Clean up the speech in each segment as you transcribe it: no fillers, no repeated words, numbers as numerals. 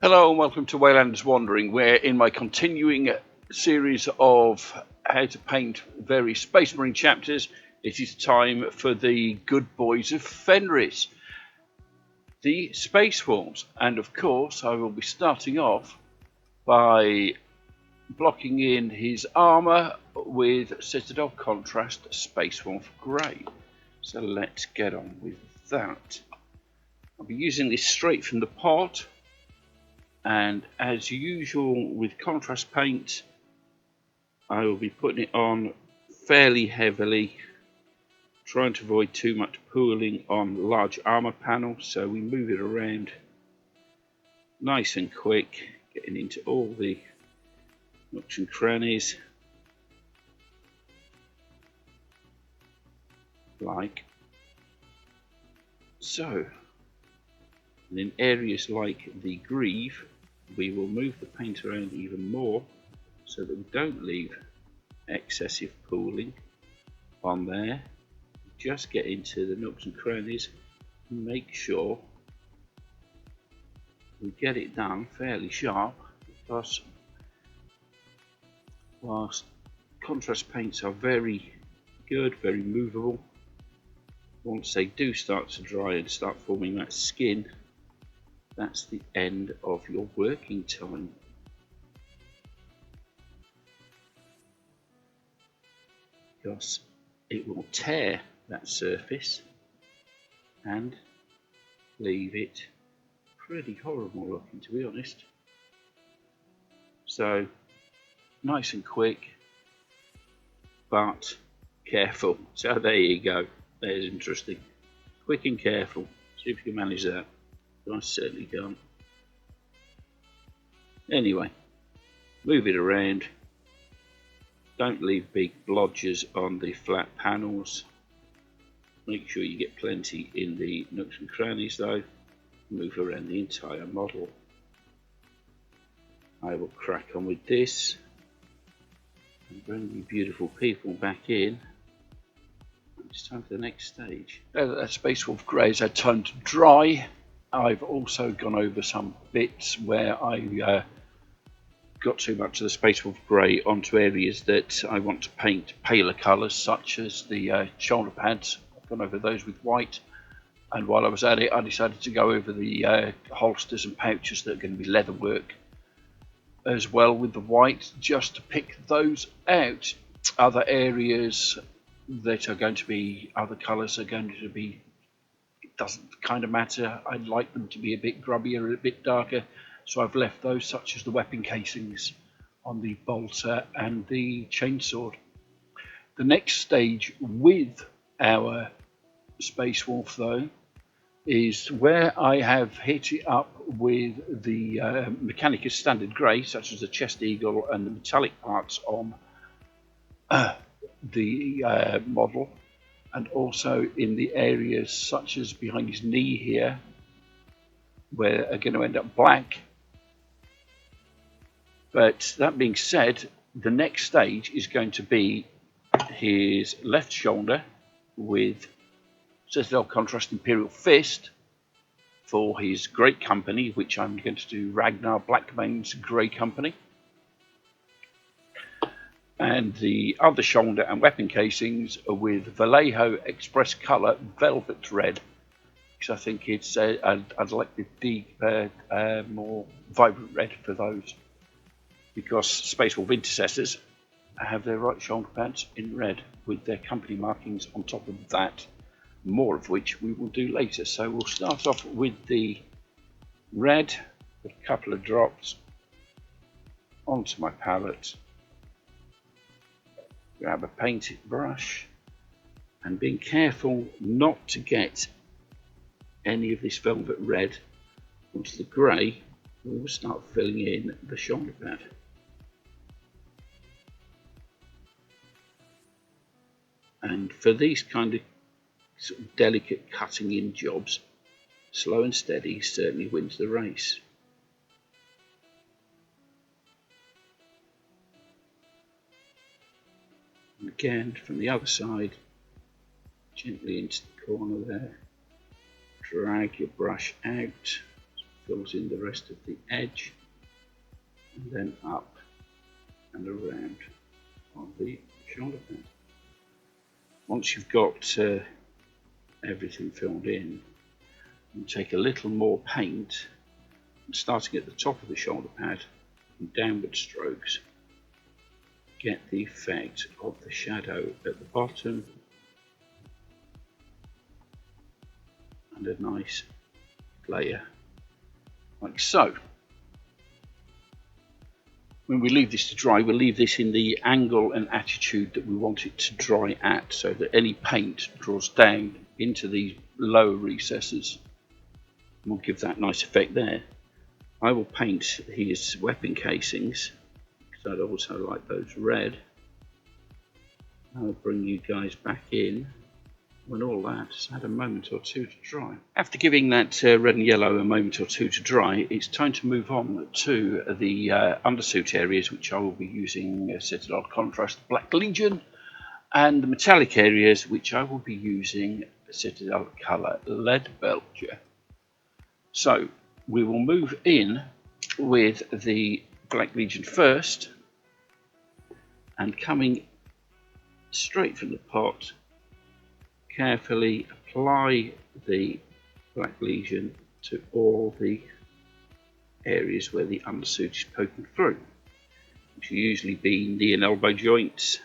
Hello and welcome to Waylander's Wandering, where in my continuing series of how to paint various Space Marine chapters, it is time for the good boys of Fenris, the Space Forms. And of course I will be starting off by blocking in his armour with Citadel Contrast Space Form Grey. So let's get on with that. I'll be using this straight from the pot. And as usual with contrast paint, I will be putting it on fairly heavily, trying to avoid too much pooling on large armor panels, so we move it around nice and quick, getting into all the nooks and crannies, like so. And in areas like the greave, we will move the paint around even more so that we don't leave excessive pooling on there. Just get into the nooks and crannies and make sure we get it done fairly sharp, because whilst contrast paints are very good, very movable, once they do start to dry and start forming that skin, that's the end of your working time. Because it will tear that surface and leave it pretty horrible looking, to be honest. So nice and quick, but careful. So there you go. There's interesting. Quick and careful. See if you can manage that. I certainly can't. Anyway, move it around. Don't leave big blotches on the flat panels. Make sure you get plenty in the nooks and crannies though. Move around the entire model. I will crack on with this and bring you beautiful people back in. It's time for the next stage. Now that Space Wolf Grey has had time to dry, I've also gone over some bits where I got too much of the Space Wolf Grey onto areas that I want to paint paler colours, such as the shoulder pads. I've gone over those with white, and while I was at it I decided to go over the holsters and pouches that are going to be leather work as well with the white, just to pick those out. Other areas that are going to be, other colours are going to be, it doesn't kind of matter. I'd like them to be a bit grubbier, a bit darker, so I've left those, such as the weapon casings on the bolter and the chainsword. The next stage with our Space Wolf though is where I have hit it up with the Mechanicus Standard Grey, such as the chest eagle and the metallic parts on the model, and also in the areas such as behind his knee here, where are going to end up black. But that being said, the next stage is going to be his left shoulder with Citadel Contrast Imperial Fist for his Great Company, which I'm going to do Ragnar Blackmane's Grey Company. And the other shoulder and weapon casings are with Vallejo Express Colour Velvet Red, because I think it's I'd like the deep, more vibrant red for those, because Space Wolf Intercessors have their right shoulder pads in red with their company markings on top of that, more of which we will do later. So we'll start off with the red, a couple of drops onto my palette. Grab a painted brush, and being careful not to get any of this velvet red onto the grey, we will start filling in the shoulder pad. And for these kind of sort of delicate cutting in jobs, slow and steady certainly wins the race. And again, from the other side, gently into the corner there, drag your brush out, fills in the rest of the edge, and then up and around on the shoulder pad. Once you've got everything filled in, you take a little more paint, and starting at the top of the shoulder pad and downward strokes, get the effect of the shadow at the bottom and a nice layer like so. When we leave this to dry, we'll leave this in the angle and attitude that we want it to dry at, so that any paint draws down into these lower recesses. We'll give that nice effect there. I will paint his weapon casings, because I'd also like those red. I'll bring you guys back in when all that's had a moment or two to dry. After giving that red and yellow a moment or two to dry, it's time to move on to the undersuit areas, which I will be using Citadel Contrast Black Legion, and the metallic areas, which I will be using Citadel Colour Lead Belcher. So we will move in with the Black Legion first, and coming straight from the pot, carefully apply the Black Legion to all the areas where the undersuit is poking through, which will usually be knee and elbow joints,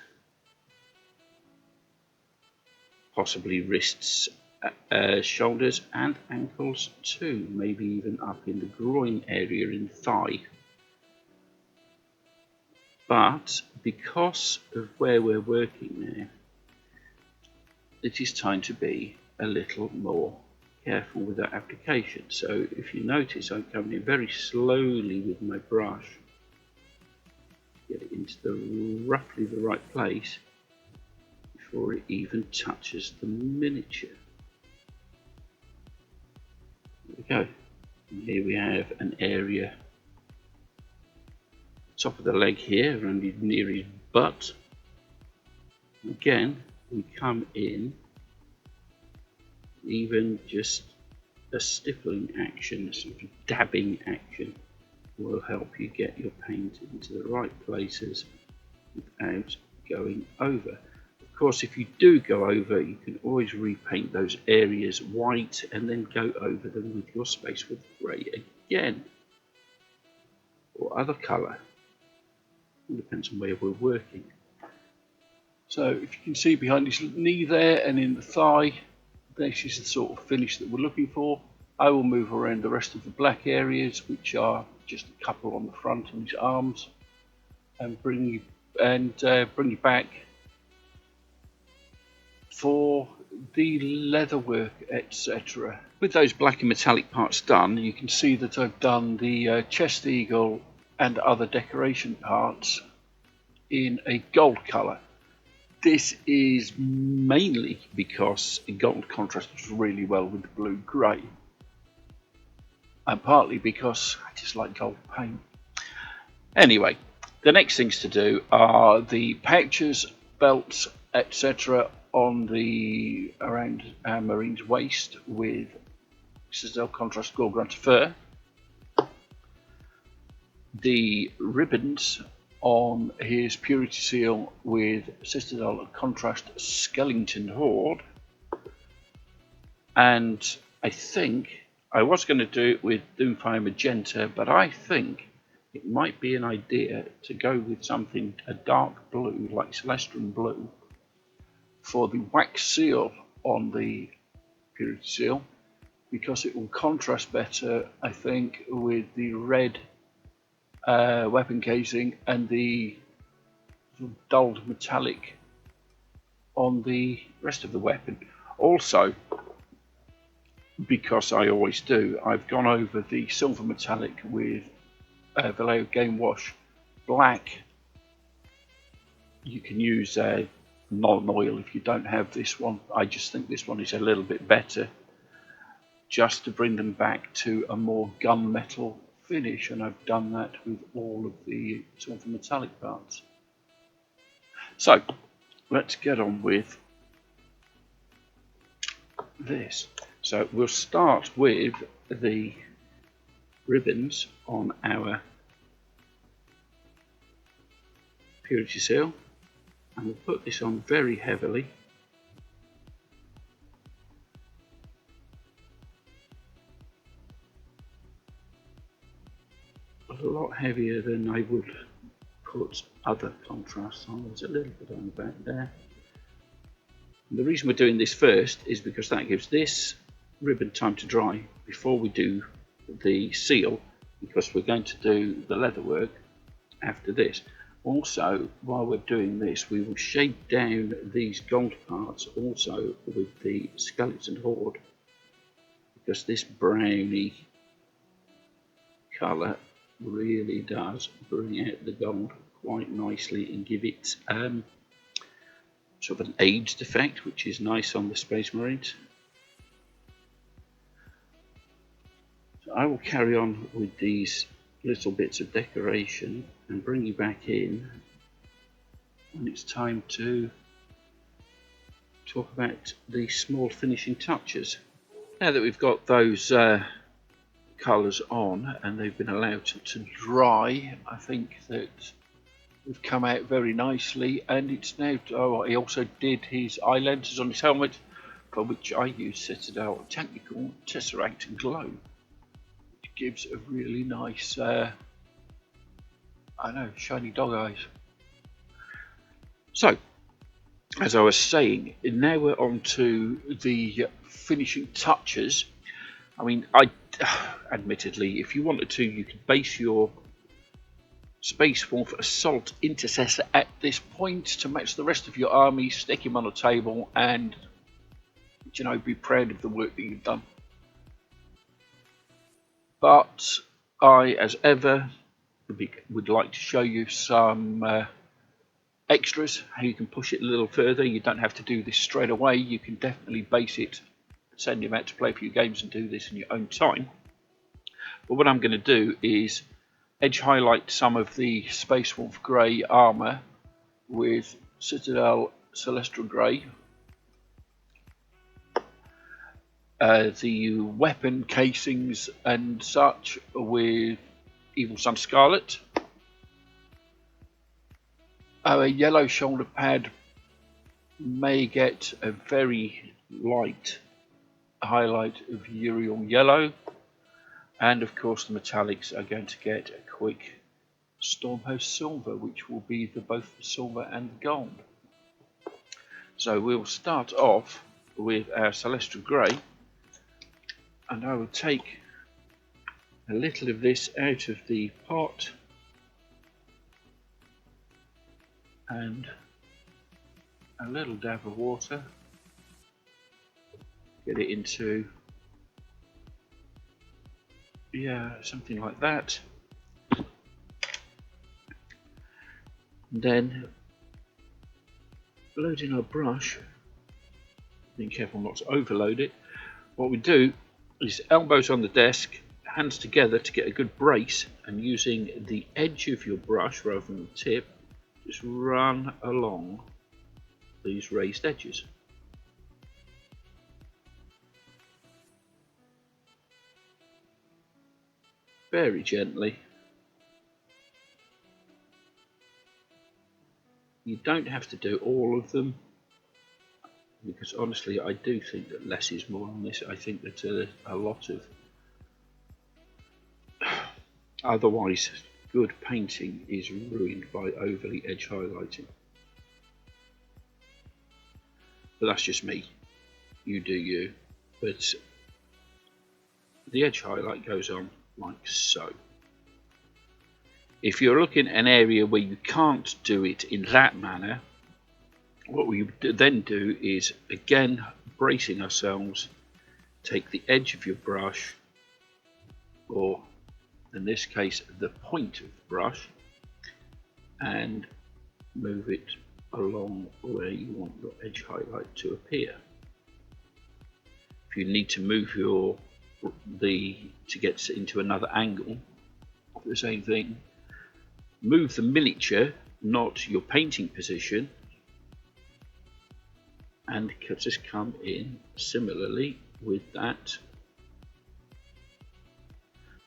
possibly wrists, shoulders and ankles too, maybe even up in the groin area in thigh. But because of where we're working there, it is time to be a little more careful with that application. So if you notice, I'm coming in very slowly with my brush, get it into roughly the right place before it even touches the miniature. There we go. And here we have an area, top of the leg here, around near his butt. Again, we come in, even just a stippling action, a sort of dabbing action, will help you get your paint into the right places without going over. Of course, if you do go over, you can always repaint those areas white and then go over them with your Space Wolf grey again, or other colour. It depends on where we're working. So if you can see behind his knee there and in the thigh, this is the sort of finish that we're looking for. I will move around the rest of the black areas, which are just a couple on the front and his arms, and bring you back for the leather work, etc. With those black and metallic parts done, you can see that I've done the chest eagle and other decoration parts in a gold colour. This is mainly because gold contrasts really well with the blue grey, and partly because I just like gold paint. Anyway, the next things to do are the pouches, belts, etc. on the around our marine's waist with Citadel Contrast Gorgrunter fur. The ribbons on his Purity Seal with Citadel Contrast Skellington Horde, and I think I was going to do it with Doomfire Magenta, but I think it might be an idea to go with something a dark blue like Celestron Blue for the wax seal on the Purity Seal, because it will contrast better, I think, with the red weapon casing and the sort of dulled metallic on the rest of the weapon. Also, because I always do, I've gone over the silver metallic with Vallejo Game Wash Black. You can use non-oil if you don't have this one. I just think this one is a little bit better, just to bring them back to a more gunmetal finish, and I've done that with all of the silver metallic parts. So let's get on with this. So we'll start with the ribbons on our purity seal, and we'll put this on very heavily. A lot heavier than I would put other contrasts on. There's a little bit on the back there. And the reason we're doing this first is because that gives this ribbon time to dry before we do the seal, because we're going to do the leather work after this. Also, while we're doing this, we will shade down these gold parts also with the skeleton hoard, because this browny colour really does bring out the gold quite nicely and give it sort of an aged effect, which is nice on the Space Marines. So I will carry on with these little bits of decoration and bring you back in when it's time to talk about the small finishing touches. Now that we've got those colours on and they've been allowed to dry, I think that we've come out very nicely, and it's now, he also did his eye lenses on his helmet, for which I use Citadel Technical Tesseract Glow, which gives a really nice, shiny dog eyes. So, as I was saying, now we're on to the finishing touches. I mean, admittedly, if you wanted to, you could base your Space Wolf Assault Intercessor at this point to match the rest of your army, stick him on a table, and be proud of the work that you've done. But I, as ever, would like to show you some extras, how you can push it a little further. You don't have to do this straight away. You can definitely base it, send him out to play a few games and do this in your own time. But what I'm going to do is edge highlight some of the Space Wolf Grey armour with Citadel Celestial Grey, the weapon casings and such with Evil Sun Scarlet, a yellow shoulder pad may get a very light highlight of Uriel Yellow, and of course the metallics are going to get a quick Stormhost Silver, which will be both the silver and the gold. So we'll start off with our Celestial Grey, and I will take a little of this out of the pot and a little dab of water, get it into, something like that. And then load in our brush, being careful not to overload it. What we do is elbows on the desk, hands together to get a good brace, and using the edge of your brush rather than the tip, just run along these raised edges. Very gently. You don't have to do all of them, because honestly I do think that less is more on this. I think that a lot of otherwise good painting is ruined by overly edge highlighting. But that's just me. You do you. But the edge highlight goes on like so. If you're looking at an area where you can't do it in that manner, what we then do is, again, bracing ourselves, take the edge of your brush, or in this case the point of the brush, and move it along where you want your edge highlight to appear. If you need to move to get into another angle, the same thing. Move the miniature, not your painting position, and just come in similarly with that.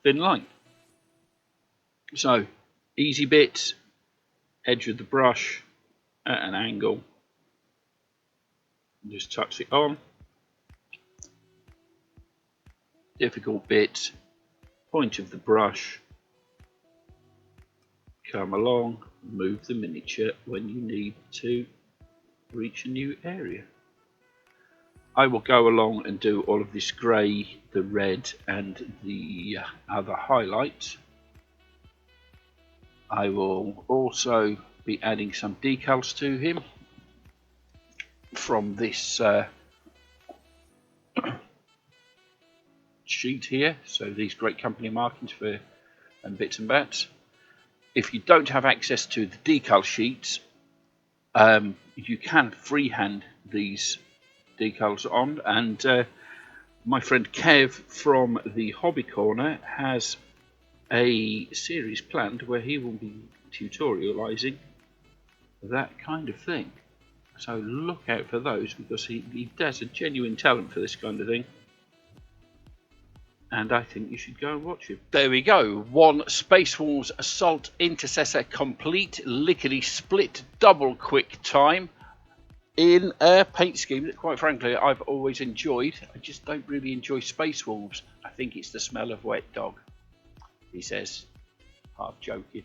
thin line. So easy bits, edge of the brush at an angle, just touch it on. Difficult bits, point of the brush, come along, move the miniature when you need to reach a new area. I will go along and do all of this grey, the red and the other highlights. I will also be adding some decals to him from this sheet here. So these great company markings for and bits and bats. If you don't have access to the decal sheets, you can freehand these decals on, and my friend Kev from the Hobby Corner has a series planned where he will be tutorializing that kind of thing. So look out for those, because he has a genuine talent for this kind of thing, and I think you should go and watch it. There we go, one Space Wolves Assault Intercessor complete, lickety split double quick time in a paint scheme that, quite frankly, I've always enjoyed. I just don't really enjoy Space Wolves. I think it's the smell of wet dog, he says, half joking.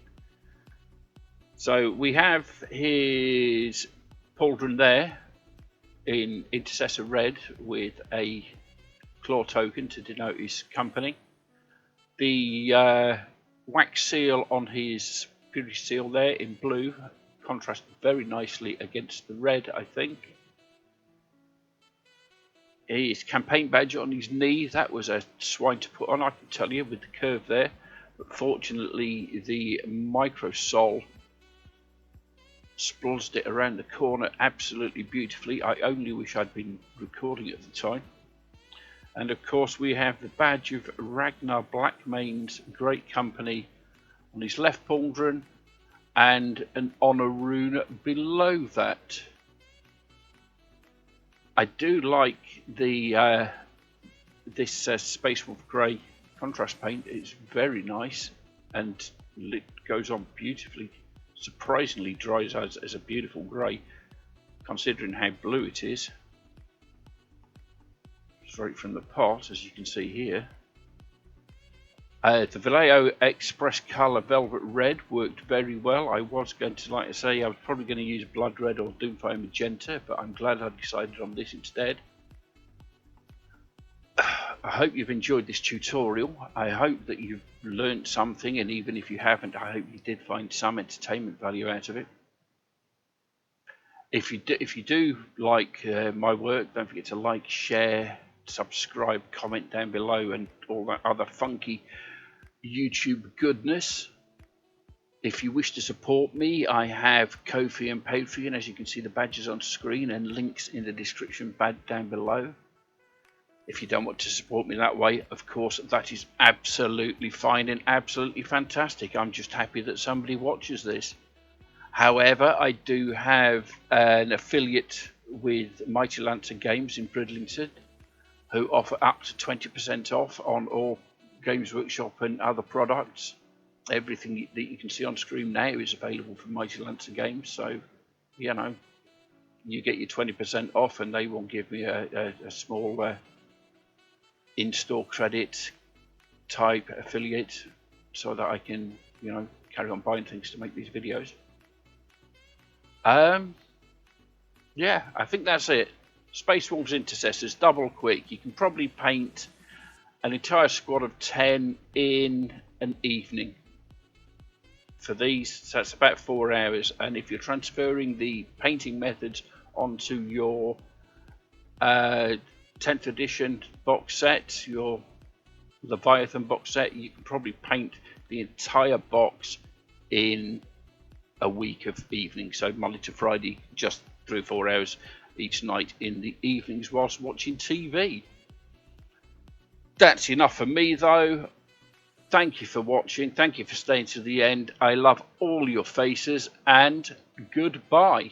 So we have his pauldron there in Intercessor Red with a claw token to denote his company. The wax seal on his purity seal there in blue contrasts very nicely against the red, I think. His campaign badge on his knee, that was a swine to put on, I can tell you, with the curve there. But fortunately, the microsol splozzed it around the corner absolutely beautifully. I only wish I'd been recording at the time. And of course we have the badge of Ragnar Blackmane's great company on his left pauldron, and an honour rune below that. I do like the this Space Wolf Grey contrast paint. It's very nice and it goes on beautifully. Surprisingly dries as a beautiful grey, considering how blue it is. Straight from the pot, as you can see here. The Vallejo Express Colour Velvet Red worked very well. I was going to, like I say, I was probably going to use Blood Red or Doomfire Magenta, but I'm glad I decided on this instead. I hope you've enjoyed this tutorial. I hope that you've learned something, and even if you haven't, I hope you did find some entertainment value out of it. If you do like my work, don't forget to like, share, subscribe, comment down below, and all that other funky YouTube goodness. If you wish to support me, I have Ko-fi and Patreon. As you can see, the badges on screen and links in the description down below. If you don't want to support me that way, of course, that is absolutely fine and absolutely fantastic. I'm just happy that somebody watches this. However, I do have an affiliate with Mighty Lancer Games in Bridlington, who offer up to 20% off on all Games Workshop and other products. Everything that you can see on screen now is available from Mighty Lancer Games, so you know, you get your 20% off, and they will give me a small in-store credit type affiliate, so that I can, you know, carry on buying things to make these videos. Yeah, I think that's it. Space Wolves Intercessors, double quick. You can probably paint an entire squad of 10 in an evening. For these, so that's about 4 hours. And if you're transferring the painting methods onto your 10th edition box set, your Leviathan box set, you can probably paint the entire box in a week of evenings. So Monday to Friday, just 3 or 4 hours each night in the evenings whilst watching TV. That's enough for me though. Thank you for watching. Thank you for staying to the end. I love all your faces, and goodbye.